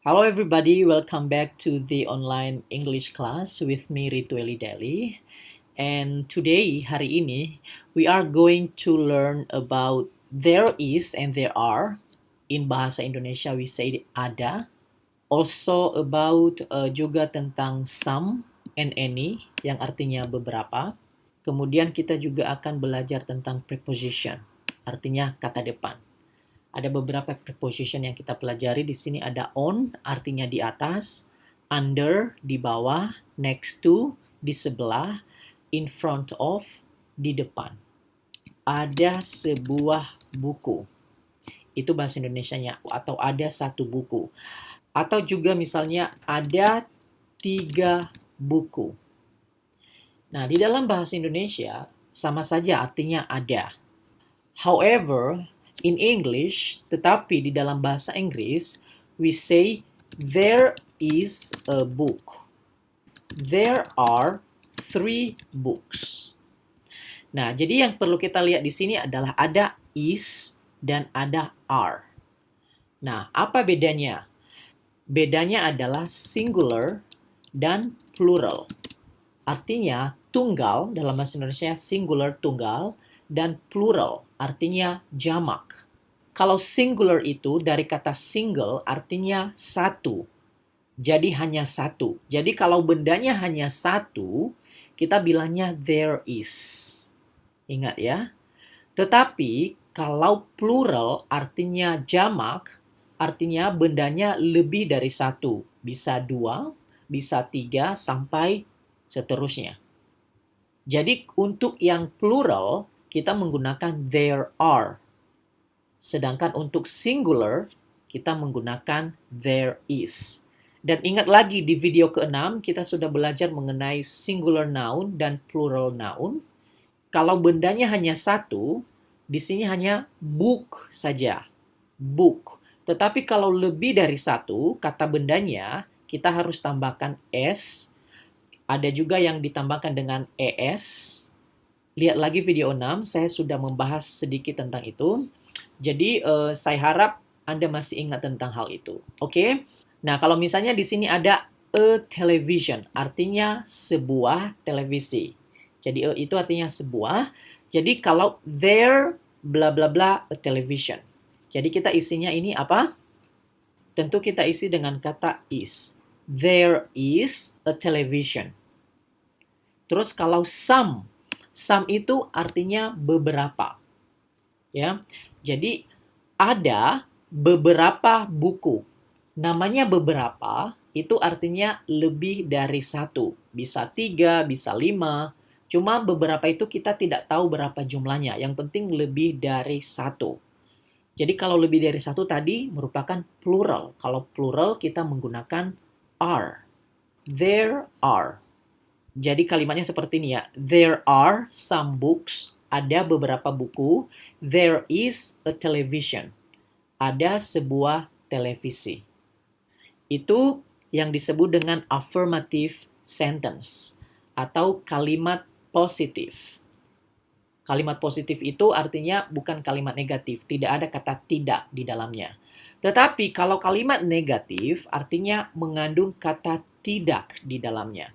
Hello everybody, welcome back to the online English class with me Ritueli Deli. And today, hari ini, we are going to learn about there is and there are. In bahasa Indonesia we say ada. Also about juga tentang some and any yang artinya beberapa. Kemudian kita juga akan belajar tentang preposition, artinya kata depan. Ada beberapa preposition yang kita pelajari di sini. Ada on, artinya di atas, under, di bawah, next to, di sebelah, in front of, di depan. Ada sebuah buku. Itu bahasa Indonesianya. Atau ada satu buku. Atau juga misalnya ada 3 buku. Nah, di dalam bahasa Indonesia sama saja artinya ada. However, in English, tetapi di dalam bahasa Inggris, we say there is a book. There are 3 books. Nah, jadi yang perlu kita lihat di sini adalah ada is dan ada are. Nah, apa bedanya? Bedanya adalah singular dan plural. Artinya tunggal dalam bahasa Indonesia singular tunggal dan plural artinya jamak. Kalau singular itu dari kata single artinya satu. Jadi hanya satu. Jadi kalau bendanya hanya satu, kita bilangnya there is. Ingat ya. Tetapi kalau plural artinya jamak, artinya bendanya lebih dari satu. Bisa 2, bisa 3, sampai seterusnya. Jadi untuk yang plural, kita menggunakan there are. Sedangkan untuk singular, kita menggunakan there is. Dan ingat lagi di video ke-6, kita sudah belajar mengenai singular noun dan plural noun. Kalau bendanya hanya satu, di sini hanya book saja. Book. Tetapi kalau lebih dari satu, kata bendanya, kita harus tambahkan s. Ada juga yang ditambahkan dengan es. Lihat lagi video 6, saya sudah membahas sedikit tentang itu. Jadi saya harap Anda masih ingat tentang hal itu. Oke? Nah, kalau misalnya di sini ada a television, artinya sebuah televisi. Jadi itu artinya sebuah. Jadi kalau there bla bla bla a television. Jadi kita isinya ini apa? Tentu kita isi dengan kata is. There is a television. Terus kalau some itu artinya beberapa. Ya. Jadi ada beberapa buku. Namanya beberapa itu artinya lebih dari satu. Bisa 3, bisa 5. Cuma beberapa itu kita tidak tahu berapa jumlahnya. Yang penting lebih dari satu. Jadi kalau lebih dari satu tadi merupakan plural. Kalau plural kita menggunakan are. There are. Jadi kalimatnya seperti ini ya. There are some books. Ada beberapa buku. There is a television. Ada sebuah televisi. Itu yang disebut dengan affirmative sentence. Atau kalimat positif. Kalimat positif itu artinya bukan kalimat negatif. Tidak ada kata tidak di dalamnya. Tetapi kalau kalimat negatif artinya mengandung kata tidak di dalamnya.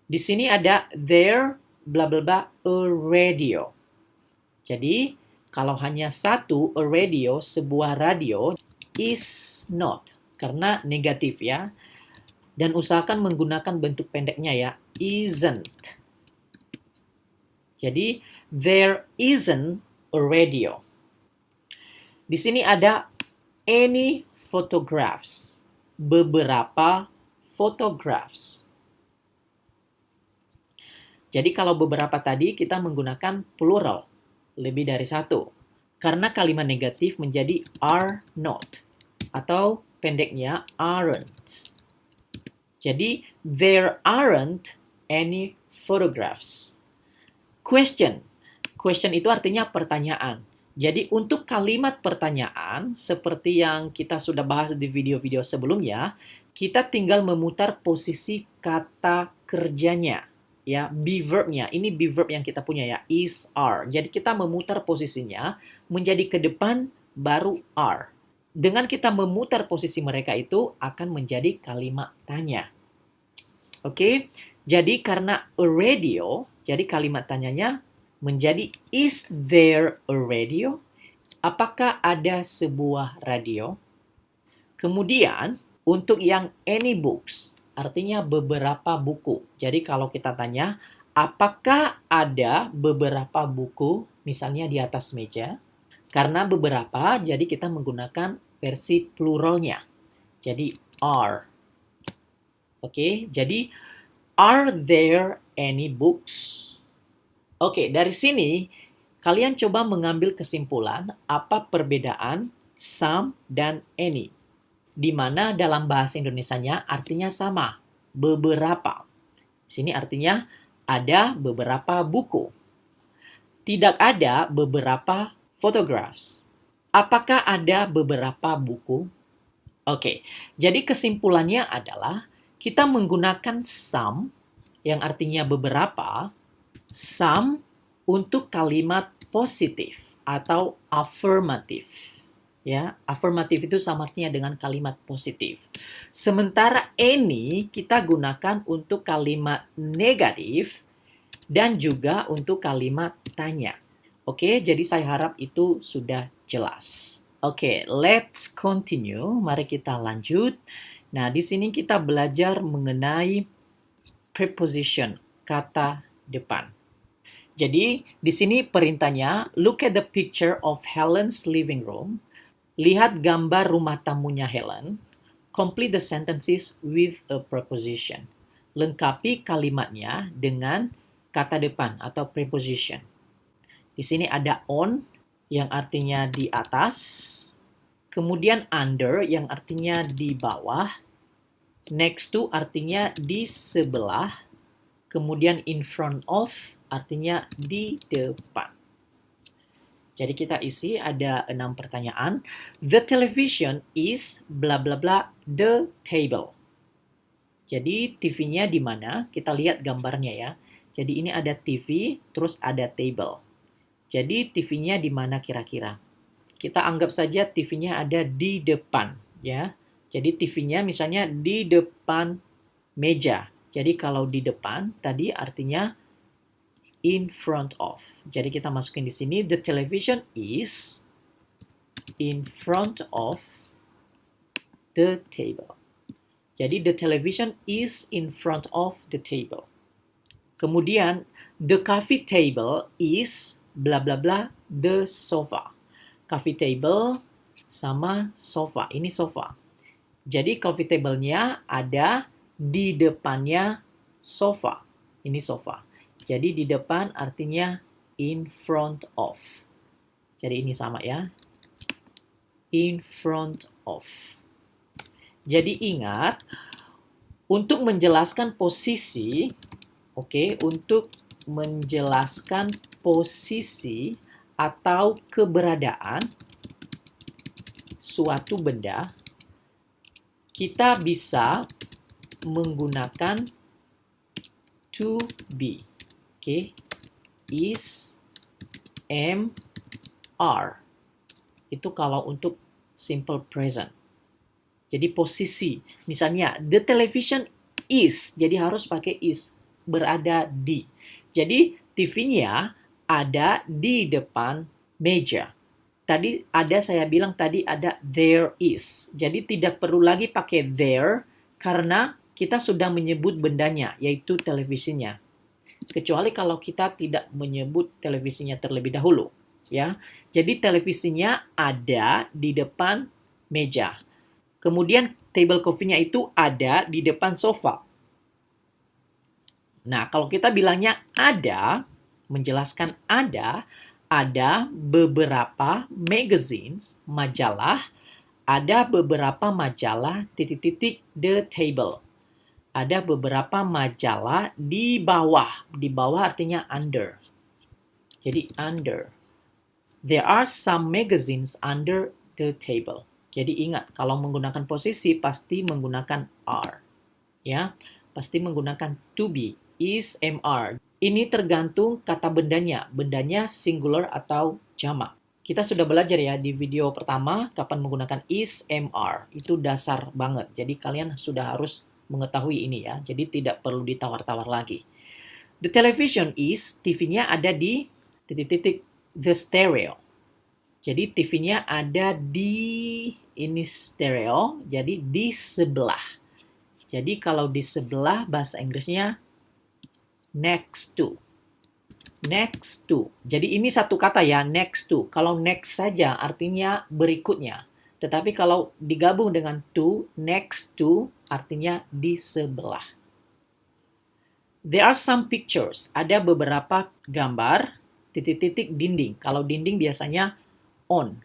Di sini ada there bla bla bla a radio. Jadi kalau hanya satu a radio, sebuah radio is not karena negatif ya. Dan usahakan menggunakan bentuk pendeknya ya, isn't. Jadi there isn't a radio. Di sini ada any photographs. Beberapa photographs. Jadi kalau beberapa tadi kita menggunakan plural, lebih dari satu. Karena kalimat negatif menjadi are not, atau pendeknya aren't. Jadi, there aren't any photographs. Question. Question itu artinya pertanyaan. Jadi untuk kalimat pertanyaan, seperti yang kita sudah bahas di video-video sebelumnya, kita tinggal memutar posisi kata kerjanya. Ya, be verbnya. Ini be verb yang kita punya ya, is, are. Jadi kita memutar posisinya menjadi ke depan baru are. Dengan kita memutar posisi mereka itu akan menjadi kalimat tanya. Oke, jadi karena a radio, jadi kalimat tanyanya menjadi is there a radio? Apakah ada sebuah radio? Kemudian, untuk yang any books, artinya beberapa buku. Jadi kalau kita tanya, apakah ada beberapa buku, misalnya di atas meja? Karena beberapa, jadi kita menggunakan versi pluralnya. Jadi are. Oke, jadi are there any books? Oke, dari sini kalian coba mengambil kesimpulan apa perbedaan some dan any. Di mana dalam bahasa Indonesianya artinya sama, beberapa. Sini artinya ada beberapa buku. Tidak ada beberapa photographs. Apakah ada beberapa buku? Oke, jadi kesimpulannya adalah kita menggunakan some yang artinya beberapa, some untuk kalimat positif atau affirmative. Ya, affirmative itu sama artinya dengan kalimat positif. Sementara any kita gunakan untuk kalimat negatif dan juga untuk kalimat tanya. Oke, jadi saya harap itu sudah jelas. Oke, let's continue. Mari kita lanjut. Nah, di sini kita belajar mengenai preposition, kata depan. Jadi, di sini perintahnya, look at the picture of Helen's living room. Lihat gambar rumah tamunya Helen. Complete the sentences with a preposition. Lengkapi kalimatnya dengan kata depan atau preposition. Di sini ada on yang artinya di atas, kemudian under yang artinya di bawah, next to artinya di sebelah, kemudian in front of artinya di depan. Jadi kita isi ada 6 pertanyaan. The television is bla bla bla the table. Jadi TV-nya di mana? Kita lihat gambarnya ya. Jadi ini ada TV, terus ada table. Jadi TV-nya di mana kira-kira? Kita anggap saja TV-nya ada di depan ya. Jadi TV-nya misalnya di depan meja. Jadi kalau di depan tadi artinya in front of. Jadi kita masukin di sini the television is in front of the table. Jadi the television is in front of the table. Kemudian the coffee table is bla bla bla the sofa. Coffee table sama sofa. Ini sofa. Jadi coffee table-nya ada di depannya sofa. Ini sofa. Jadi di depan artinya in front of. Jadi ini sama ya. In front of. Jadi ingat, untuk menjelaskan posisi, untuk menjelaskan posisi atau keberadaan suatu benda, kita bisa menggunakan to be. Is, am, are. Itu kalau untuk simple present. Jadi posisi. Misalnya, the television is. Jadi harus pakai is. Berada di. Jadi TV-nya ada di depan meja. Tadi saya bilang tadi ada there is. Jadi tidak perlu lagi pakai there karena kita sudah menyebut bendanya, yaitu televisinya. Kecuali kalau kita tidak menyebut televisinya terlebih dahulu, ya. Jadi televisinya ada di depan meja. Kemudian table coffee-nya itu ada di depan sofa. Nah, kalau kita bilangnya ada, menjelaskan ada beberapa magazines, majalah, ada beberapa majalah titik-titik the table. Ada beberapa majalah di bawah. Di bawah artinya under. Jadi under. There are some magazines under the table. Jadi ingat, kalau menggunakan posisi pasti menggunakan are. Ya, pasti menggunakan to be, is, am, are. Ini tergantung kata bendanya. Bendanya singular atau jamak. Kita sudah belajar ya di video pertama kapan menggunakan is, MR. Itu dasar banget. Jadi kalian sudah harus mengetahui ini ya. Jadi tidak perlu ditawar-tawar lagi. The television is, TV-nya ada di titik-titik the stereo. Jadi TV-nya ada di ini stereo, jadi di sebelah. Jadi kalau di sebelah bahasa Inggrisnya next to. Next to. Jadi ini satu kata ya, next to. Kalau next saja artinya berikutnya. Tetapi kalau digabung dengan to, next to artinya di sebelah. There are some pictures. Ada beberapa gambar titik-titik dinding. Kalau dinding biasanya on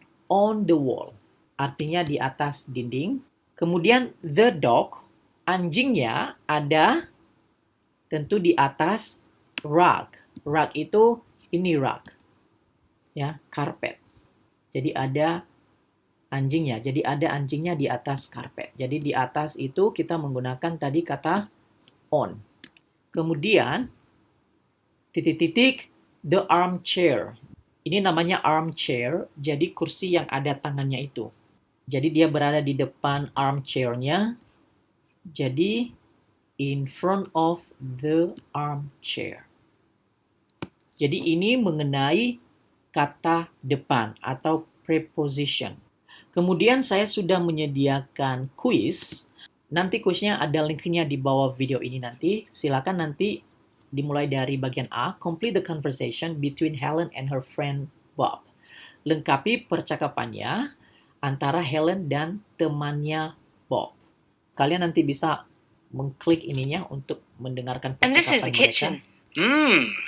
the wall. Artinya di atas dinding. Kemudian the dog, anjingnya ada tentu di atas rug. Rug itu ini rug. Ya, karpet. Jadi ada anjingnya. Jadi ada anjingnya di atas karpet. Jadi di atas itu kita menggunakan tadi kata on. Kemudian titik-titik the armchair. Ini namanya armchair, jadi kursi yang ada tangannya itu. Jadi dia berada di depan armchair-nya. Jadi in front of the armchair. Jadi ini mengenai kata depan atau preposition. Kemudian saya sudah menyediakan kuis. Nanti kuisnya ada linknya di bawah video ini nanti. Silakan nanti dimulai dari bagian A. Complete the conversation between Helen and her friend Bob. Lengkapi percakapannya antara Helen dan temannya Bob. Kalian nanti bisa mengklik ininya untuk mendengarkan And this is percakapan the mereka. kitchen.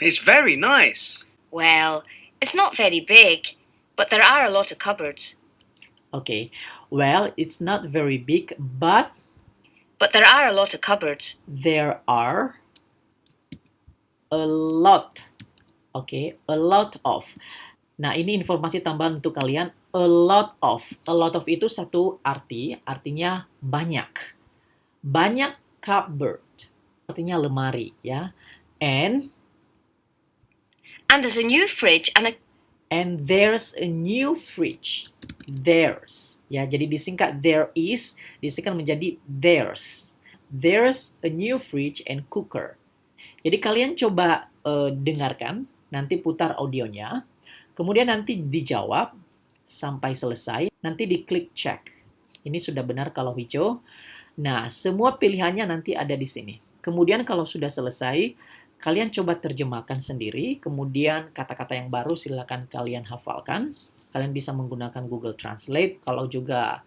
It's very nice. Well, it's not very big, but there are a lot of cupboards. Okay. Well, it's not very big, but But there are a lot of cupboards. there are a lot. Okay, a lot of. Nah, ini informasi tambahan untuk kalian. A lot of. A lot of itu satu arti, artinya banyak. Banyak cupboard. Artinya lemari, ya. And there's a new fridge and there's a new fridge. There's. Ya, jadi disingkat there is, disingkat menjadi there's. There's a new fridge and cooker. Jadi kalian coba dengarkan, nanti putar audionya, kemudian nanti dijawab sampai selesai, nanti diklik check. Ini sudah benar kalau hijau. Nah, semua pilihannya nanti ada di sini. Kemudian kalau sudah selesai, kalian coba terjemahkan sendiri, kemudian kata-kata yang baru silakan kalian hafalkan. Kalian bisa menggunakan Google Translate. Kalau juga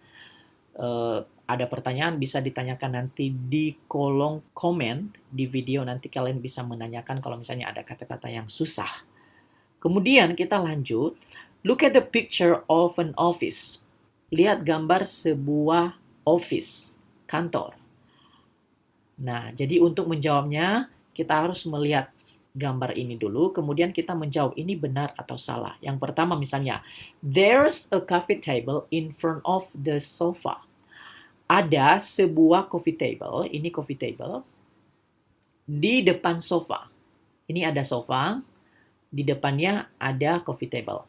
ada pertanyaan bisa ditanyakan nanti di kolom komen di video. Nanti kalian bisa menanyakan kalau misalnya ada kata-kata yang susah. Kemudian kita lanjut. Look at the picture of an office. Lihat gambar sebuah office, kantor. Nah, jadi untuk menjawabnya, kita harus melihat gambar ini dulu, kemudian kita menjawab ini benar atau salah. Yang pertama misalnya, there's a coffee table in front of the sofa. Ada sebuah coffee table, ini coffee table, di depan sofa. Ini ada sofa, di depannya ada coffee table.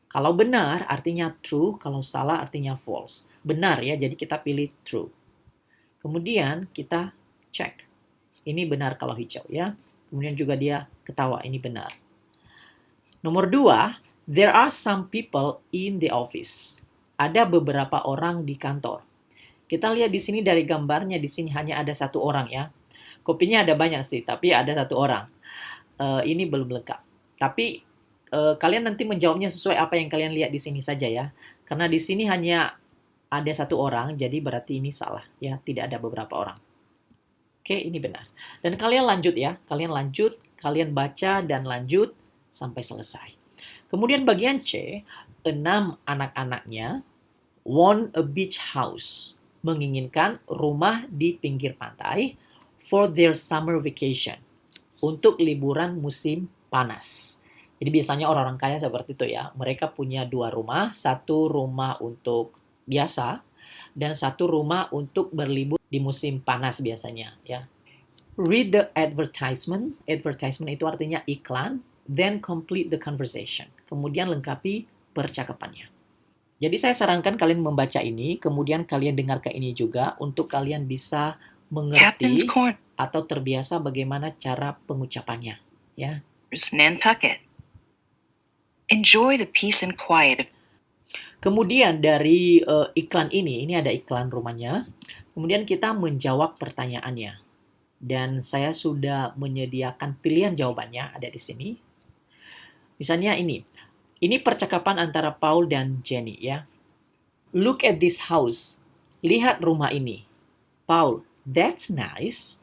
Kalau benar artinya true, kalau salah artinya false. Benar ya, jadi kita pilih true. Kemudian kita cek. Ini benar kalau hijau ya. Kemudian juga dia ketawa, ini benar. Nomor 2, there are some people in the office. Ada beberapa orang di kantor. Kita lihat di sini dari gambarnya, di sini hanya ada satu orang ya. Kopinya ada banyak sih, tapi ada satu orang. Ini belum lengkap. Tapi kalian nanti menjawabnya sesuai apa yang kalian lihat di sini saja ya. Karena di sini hanya ada satu orang, jadi berarti ini salah ya, tidak ada beberapa orang. Oke, ini benar. Dan kalian lanjut ya, kalian baca dan lanjut sampai selesai. Kemudian bagian C, 6 anak-anaknya want a beach house, menginginkan rumah di pinggir pantai for their summer vacation, untuk liburan musim panas. Jadi biasanya orang-orang kaya seperti itu ya, mereka punya 2 rumah, satu rumah untuk biasa, dan satu rumah untuk berlibur di musim panas biasanya ya. Read the advertisement. Advertisement itu artinya iklan. Then complete the conversation. Kemudian lengkapi percakapannya. Jadi saya sarankan kalian membaca ini, kemudian kalian dengarkan ini juga untuk kalian bisa Captain's mengerti Corners, atau terbiasa bagaimana cara pengucapannya, ya. Nantucket. Enjoy the peace and quiet. Kemudian dari iklan ini ada iklan rumahnya. Kemudian kita menjawab pertanyaannya. Dan saya sudah menyediakan pilihan jawabannya ada di sini. Misalnya ini percakapan antara Paul dan Jenny ya. Look at this house. Lihat rumah ini. Paul, that's nice.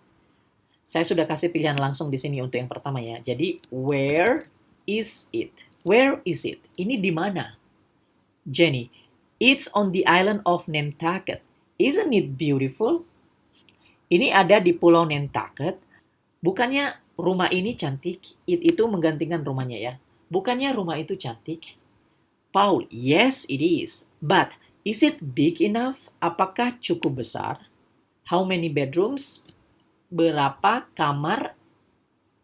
Saya sudah kasih pilihan langsung di sini untuk yang pertama ya. Jadi, where is it? Where is it? Ini di mana? Jenny, it's on the island of Nantucket. Isn't it beautiful? Ini ada di Pulau Nantucket. Bukannya rumah ini cantik? It itu menggantikan rumahnya ya. Bukannya rumah itu cantik? Paul, yes it is. But, is it big enough? Apakah cukup besar? How many bedrooms? Berapa kamar?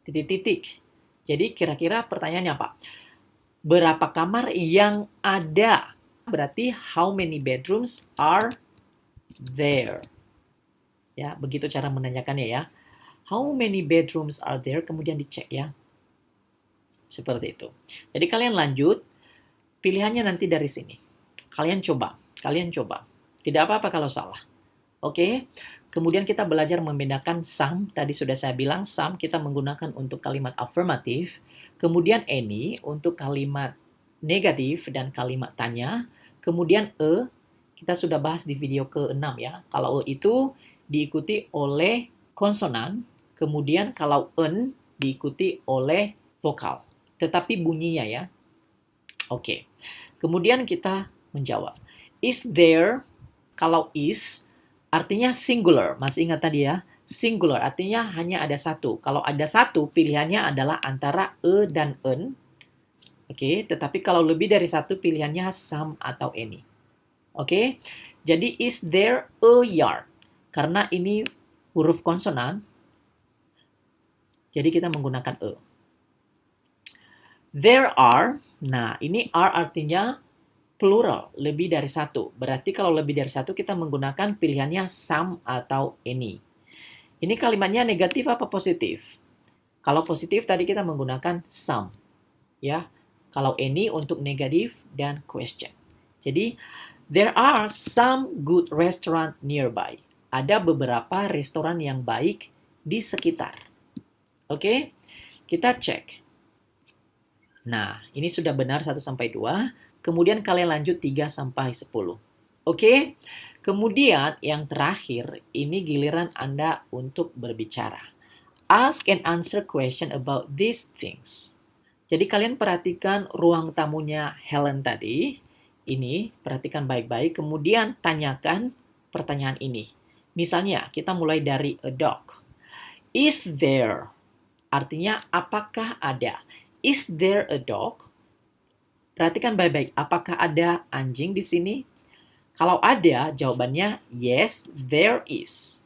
Titik-titik. Jadi kira-kira pertanyaannya apa? Berapa kamar yang ada? Berarti how many bedrooms are there? Ya, begitu cara menanyakannya ya. How many bedrooms are there? Kemudian dicek ya. Seperti itu. Jadi kalian lanjut, pilihannya nanti dari sini. Kalian coba. Tidak apa-apa kalau salah. Oke? Kemudian kita belajar membedakan some. Tadi sudah saya bilang some kita menggunakan untuk kalimat affirmative. Kemudian any untuk kalimat negatif dan kalimat tanya. Kemudian kita sudah bahas di video ke-6 ya. Kalau itu diikuti oleh konsonan. Kemudian kalau diikuti oleh vokal. Tetapi bunyinya ya. Oke. Kemudian kita menjawab. Is there, kalau is, artinya singular. Masih ingat tadi ya? Singular, artinya hanya ada satu. Kalau ada satu, pilihannya adalah antara dan en. Oke, tetapi kalau lebih dari satu, pilihannya some atau any. Oke, jadi is there a yard? Karena ini huruf konsonan, jadi kita menggunakan e. There are, nah ini are artinya plural, lebih dari satu. Berarti kalau lebih dari satu kita menggunakan pilihannya some atau any. Ini kalimatnya negatif apa positif? Kalau positif tadi kita menggunakan some. Ya. Kalau any untuk negatif dan question. Jadi, there are some good restaurant nearby. Ada beberapa restoran yang baik di sekitar. Oke? Kita cek. Nah, ini sudah benar 1 sampai 2. Kemudian kalian lanjut 3 sampai 10. Oke? Kemudian yang terakhir, ini giliran Anda untuk berbicara. Ask and answer question about these things. Jadi kalian perhatikan ruang tamunya Helen tadi. Ini, perhatikan baik-baik. Kemudian tanyakan pertanyaan ini. Misalnya, kita mulai dari a dog. Is there? Artinya, apakah ada? Is there a dog? Perhatikan baik-baik. Apakah ada anjing di sini? Kalau ada, jawabannya yes, there is.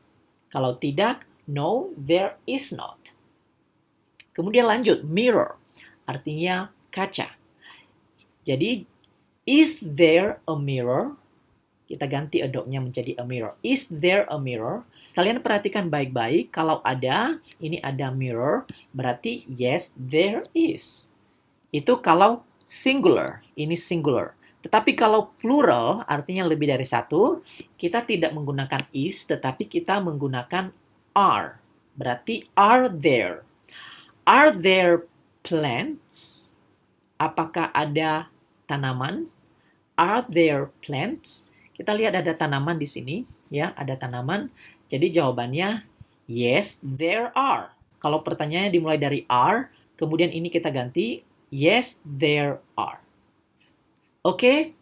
Kalau tidak, no, there is not. Kemudian lanjut, mirror. Artinya kaca. Jadi, is there a mirror? Kita ganti a dog-nya menjadi a mirror. Is there a mirror? Kalian perhatikan baik-baik. Kalau ada, ini ada mirror. Berarti yes, there is. Itu kalau singular. Ini singular. Tetapi kalau plural, artinya lebih dari satu, kita tidak menggunakan is, tetapi kita menggunakan are. Berarti are there. Are there plants? Apakah ada tanaman? Are there plants? Kita lihat ada tanaman di sini, ya, ada tanaman. Jadi jawabannya yes, there are. Kalau pertanyaannya dimulai dari are, kemudian ini kita ganti yes, there are. Oke,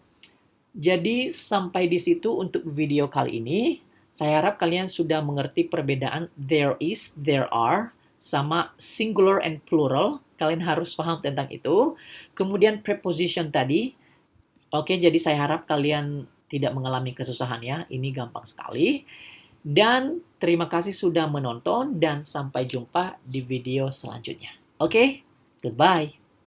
jadi sampai di situ untuk video kali ini. Saya harap kalian sudah mengerti perbedaan there is, there are, sama singular and plural. Kalian harus paham tentang itu. Kemudian preposition tadi. Oke, jadi saya harap kalian tidak mengalami kesusahan ya. Ini gampang sekali. Dan terima kasih sudah menonton dan sampai jumpa di video selanjutnya. Oke, goodbye.